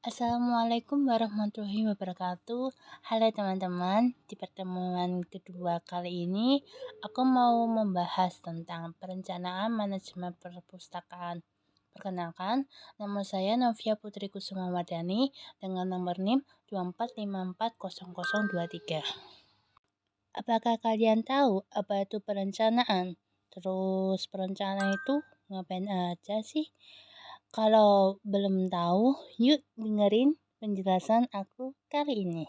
Assalamualaikum warahmatullahi wabarakatuh. Halo teman-teman, di pertemuan kedua kali ini aku mau membahas tentang perencanaan manajemen perpustakaan. Perkenalkan, nama saya Novia Putri Kusuma Wardani dengan nomor NIM 24540023. Apakah kalian tahu apa itu perencanaan? Terus perencanaan itu ngapain aja sih? Kalau belum tahu, yuk dengerin penjelasan aku kali ini.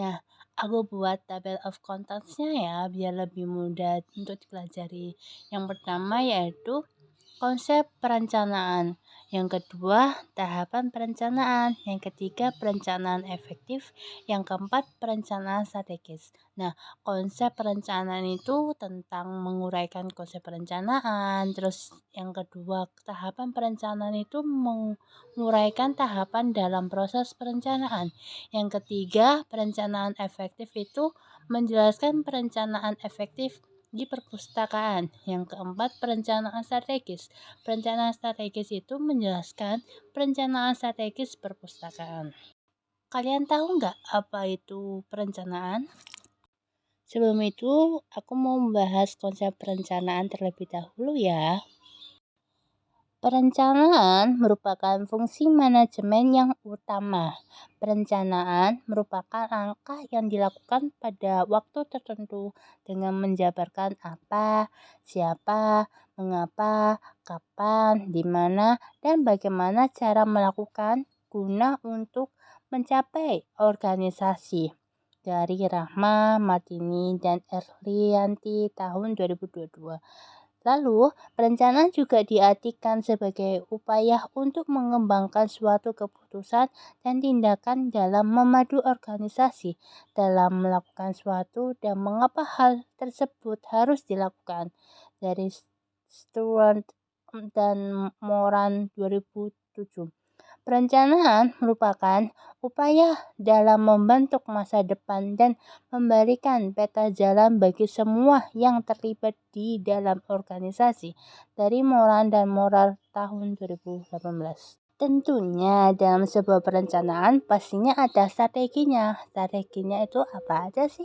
Nah, aku buat tabel of contents-nya ya, biar lebih mudah untuk dipelajari. Yang pertama yaitu konsep perencanaan. Yang kedua, tahapan perencanaan. Yang ketiga, perencanaan efektif. Yang keempat, perencanaan strategis. Nah, konsep perencanaan itu tentang menguraikan konsep perencanaan. Terus yang kedua, tahapan perencanaan itu menguraikan tahapan dalam proses perencanaan. Yang ketiga, perencanaan efektif itu menjelaskan perencanaan efektif di perpustakaan. Yang keempat, perencanaan strategis. Perencanaan strategis itu menjelaskan perencanaan strategis perpustakaan. Kalian tahu nggak apa itu perencanaan? Sebelum itu, aku mau membahas konsep perencanaan terlebih dahulu ya. Perencanaan merupakan fungsi manajemen yang utama. Perencanaan merupakan langkah yang dilakukan pada waktu tertentu dengan menjabarkan apa, siapa, mengapa, kapan, di mana, dan bagaimana cara melakukan guna untuk mencapai organisasi. Dari Rahma, Martini, dan Erlianti tahun 2022. Lalu, perencanaan juga diartikan sebagai upaya untuk mengembangkan suatu keputusan dan tindakan dalam memadu organisasi dalam melakukan suatu dan mengapa hal tersebut harus dilakukan. Dari Stewart dan Moran 2007. Perencanaan merupakan upaya dalam membentuk masa depan dan memberikan peta jalan bagi semua yang terlibat di dalam organisasi. Dari Moran dan Moral tahun 2018. Tentunya dalam sebuah perencanaan pastinya ada strateginya. Strateginya itu apa aja sih?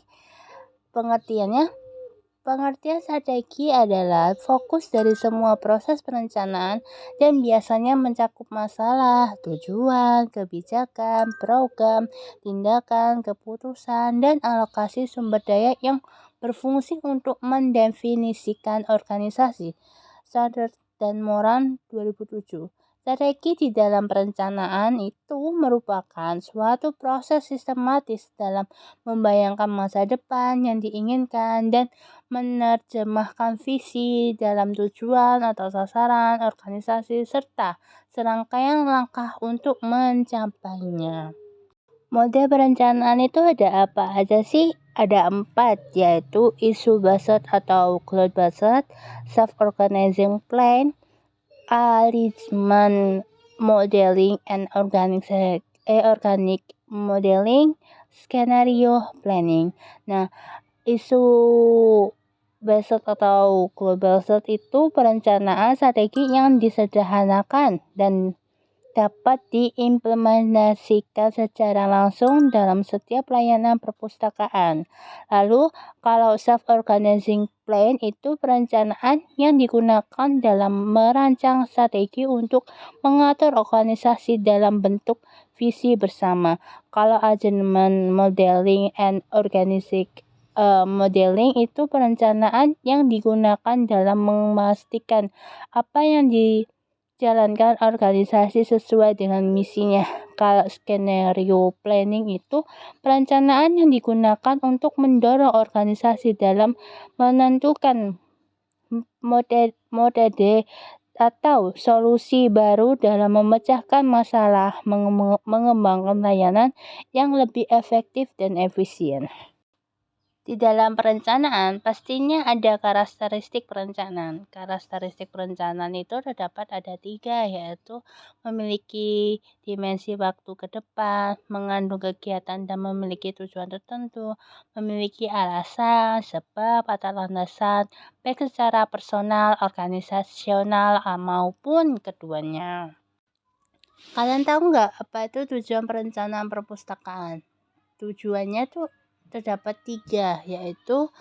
Pengertian strategi adalah fokus dari semua proses perencanaan dan biasanya mencakup masalah, tujuan, kebijakan, program, tindakan, keputusan, dan alokasi sumber daya yang berfungsi untuk mendefinisikan organisasi. Sadar dan Moran 2007. Strategi di dalam perencanaan itu merupakan suatu proses sistematis dalam membayangkan masa depan yang diinginkan dan menerjemahkan visi dalam tujuan atau sasaran organisasi serta serangkaian langkah untuk mencapainya. Model perencanaan itu ada apa aja sih? Ada 4, yaitu issue based atau cloud based, self-organizing plan, alignment modeling and organic modeling, scenario planning. Nah, isu based atau global based itu perencanaan strategi yang disederhanakan dan dapat diimplementasikan secara langsung dalam setiap layanan perpustakaan. Lalu, kalau self-organizing plan itu perencanaan yang digunakan dalam merancang strategi untuk mengatur organisasi dalam bentuk visi bersama. Kalau alignment modeling and organic modeling itu perencanaan yang digunakan dalam memastikan apa yang dijalankan organisasi sesuai dengan misinya. Kalau skenario planning itu perencanaan yang digunakan untuk mendorong organisasi dalam menentukan metode atau solusi baru dalam memecahkan masalah, mengembangkan layanan yang lebih efektif dan efisien. Di dalam perencanaan, pastinya ada karakteristik perencanaan. Karakteristik perencanaan itu terdapat ada 3, yaitu memiliki dimensi waktu ke depan, mengandung kegiatan dan memiliki tujuan tertentu, memiliki alasan, sebab atau landasan, baik secara personal, organisasional, maupun keduanya. Kalian tahu nggak apa itu tujuan perencanaan perpustakaan? Tujuannya tuh terdapat 3, yaitu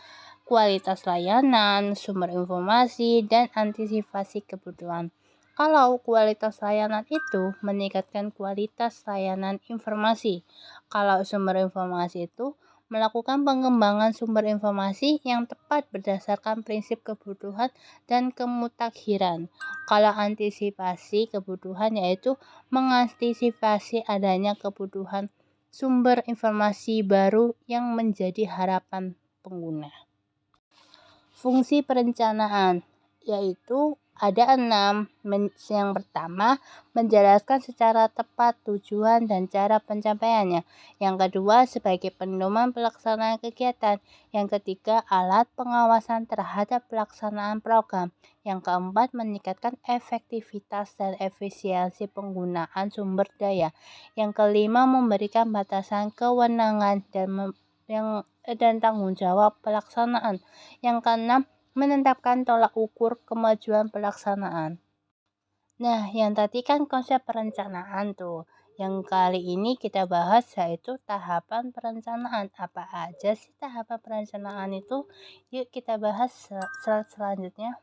kualitas layanan, sumber informasi, dan antisipasi kebutuhan. Kalau kualitas layanan itu meningkatkan kualitas layanan informasi. Kalau sumber informasi itu melakukan pengembangan sumber informasi yang tepat berdasarkan prinsip kebutuhan dan kemutakhiran. Kalau antisipasi kebutuhan yaitu mengantisipasi adanya kebutuhan sumber informasi baru yang menjadi harapan pengguna. Fungsi perencanaan yaitu ada 6. Yang pertama, menjelaskan secara tepat tujuan dan cara pencapaiannya. Yang kedua, sebagai pedoman pelaksanaan kegiatan. Yang ketiga, alat pengawasan terhadap pelaksanaan program. Yang keempat, meningkatkan efektivitas dan efisiensi penggunaan sumber daya. Yang kelima, memberikan batasan kewenangan dan tanggung jawab pelaksanaan. Yang keenam, menetapkan tolak ukur kemajuan pelaksanaan. Nah, yang tadi kan konsep perencanaan tuh. Yang kali ini kita bahas yaitu tahapan perencanaan. Apa aja sih tahapan perencanaan itu? Yuk kita bahas selanjutnya.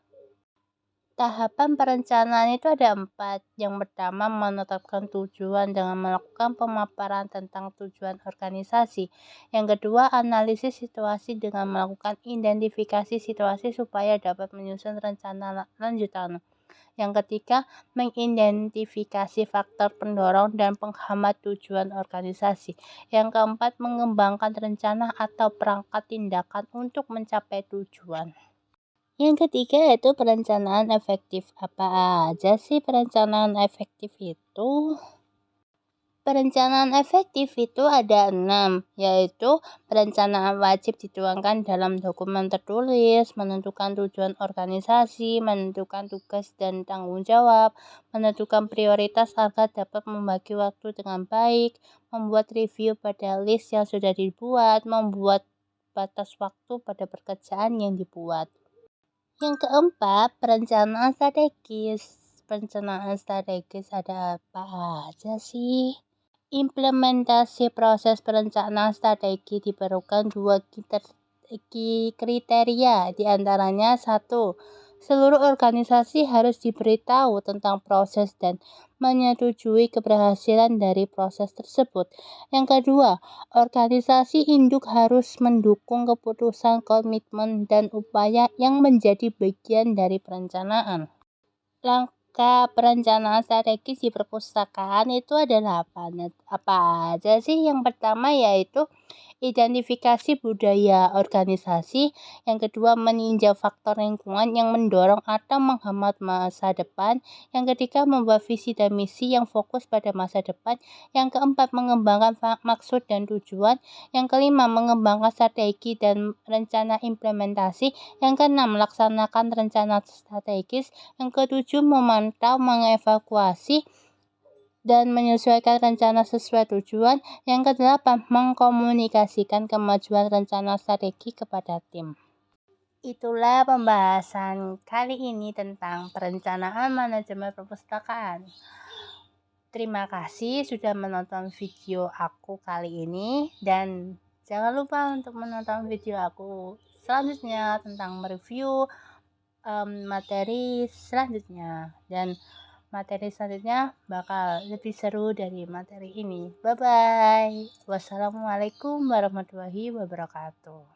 Tahapan perencanaan itu ada 4. Yang pertama, menetapkan tujuan dengan melakukan pemaparan tentang tujuan organisasi. Yang kedua, analisis situasi dengan melakukan identifikasi situasi supaya dapat menyusun rencana lanjutan. Yang ketiga, mengidentifikasi faktor pendorong dan penghambat tujuan organisasi. Yang keempat, mengembangkan rencana atau perangkat tindakan untuk mencapai tujuan. Yang ketiga yaitu perencanaan efektif. Apa aja sih perencanaan efektif itu? Perencanaan efektif itu ada 6, yaitu perencanaan wajib dituangkan dalam dokumen tertulis, menentukan tujuan organisasi, menentukan tugas dan tanggung jawab, menentukan prioritas agar dapat membagi waktu dengan baik, membuat review pada list yang sudah dibuat, membuat batas waktu pada pekerjaan yang dibuat. Yang keempat, perencanaan strategis. Perencanaan strategis ada apa aja sih? Implementasi proses perencanaan strategi diperlukan 2 kriteria, diantaranya 1. Seluruh organisasi harus diberitahu tentang proses dan menyetujui keberhasilan dari proses tersebut. Yang kedua, organisasi induk harus mendukung keputusan, komitmen, dan upaya yang menjadi bagian dari perencanaan. Langkah perencanaan strategis di perpustakaan itu adalah apa aja sih? Yang pertama yaitu identifikasi budaya organisasi. Yang kedua, meninjau faktor lingkungan yang mendorong atau menghambat masa depan. Yang ketiga, membuat visi dan misi yang fokus pada masa depan. Yang keempat, mengembangkan maksud dan tujuan. Yang kelima, mengembangkan strategi dan rencana implementasi. Yang keenam, melaksanakan rencana strategis. Yang ketujuh, memantau, mengevakuasi, dan menyesuaikan rencana sesuai tujuan. Yang kedelapan, mengkomunikasikan kemajuan rencana strategi kepada tim. Itulah pembahasan kali ini tentang perencanaan manajemen perpustakaan. Terima kasih sudah menonton video aku kali ini, dan jangan lupa untuk menonton video aku selanjutnya tentang mereview materi selanjutnya, dan materi selanjutnya bakal lebih seru dari materi ini. Bye bye. Wassalamualaikum warahmatullahi wabarakatuh.